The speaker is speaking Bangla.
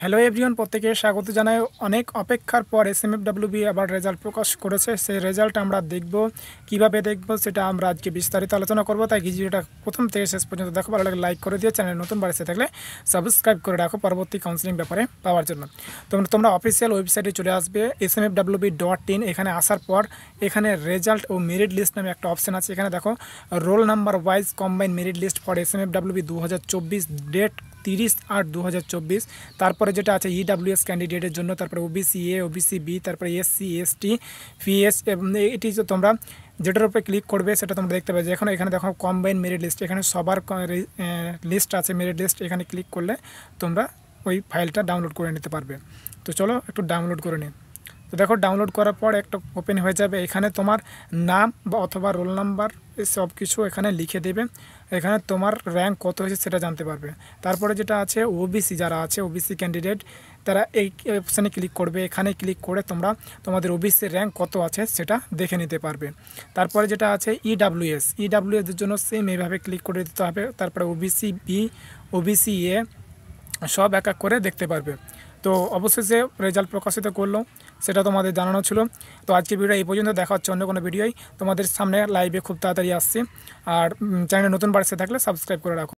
হ্যালো এভরিওয়ান, প্রত্যেকে স্বাগত জানাই। অনেক অপেক্ষার পর এসএমএফডব্লিউবি আবার রেজাল্ট প্রকাশ করেছে। সেই রেজাল্ট আমরা দেখব, কিভাবে দেখব সেটা আমরা আজকে বিস্তারিত আলোচনা করব। তাই ভিডিওটা প্রথম থেকে শেষ পর্যন্ত দেখো, ভালো লাগে লাইক করে দিয়ে চ্যানেল নতুন বাড়িতে থাকলে সাবস্ক্রাইব করে রাখো পরবর্তী কাউন্সিলিং ব্যাপারে পাওয়ার জন্য। তোমরা অফিসিয়াল ওয়েবসাইটে চলে আসবে smfwb.in। এখানে আসার পর এখানে রেজাল্ট ও মেরিট লিস্ট নামে একটা অপশন আছে। এখানে দেখো roll number wise combine merit list for SMFWB 2024, date 30/8/2024। তারপরে যেটা আছে ইডাব্লিউএস ক্যান্ডিডেটের জন্য, তারপরে ওবিসি এ, ওবিসি বি, তারপরে এসসি, এসটি, পিএস। এটি যে তোমরা যেটার উপরে ক্লিক করবে সেটা তোমরা দেখতে পাবে যে এখানে দেখো কম্বাইন মেরিট লিস্ট, এখানে সবার লিস্ট আছে, মেরিট লিস্ট। এখানে ক্লিক করলে তোমরা ওই ফাইলটা ডাউনলোড করে নিতে পারবে। তো চলো একটু ডাউনলোড করে নিই। তো দেখো ডাউনলোড করার পর একটা ওপেন হয়ে যাবে। এখানে তোমার নাম বা অথবা রোল নাম্বার সব কিছু এখানে লিখে দেবে। এখানে তোমার র্যাঙ্ক কত হয়েছে সেটা জানতে পারবে। তারপরে যেটা আছে ওবিসি, যারা আছে ওবিসি ক্যান্ডিডেট, তারা এই অপশানে ক্লিক করবে। এখানে ক্লিক করে তোমরা তোমাদের ওবিসির র্যাঙ্ক কত আছে সেটা দেখে নিতে পারবে। তারপরে যেটা আছে ইডাব্লিউএসের জন্য সেম এইভাবে ক্লিক করে দিতে হবে। তারপরে ওবিসি বি, ওবিসি এ সব এক এক করে দেখতে পারবে। তো অবশেষে রেজাল্ট প্রকাশিত করলো, সেটা তোমাদের জানানো ছিল। তো আজকে ভিডিও এই পর্যন্ত, দেখা হচ্ছে অন্য কোনো ভিডিওই তোমাদের সামনে লাইভে খুব তাড়াতাড়ি আসছে। আর চ্যানেলে নতুন বাড়ছে থাকলে সাবস্ক্রাইব করে রাখো।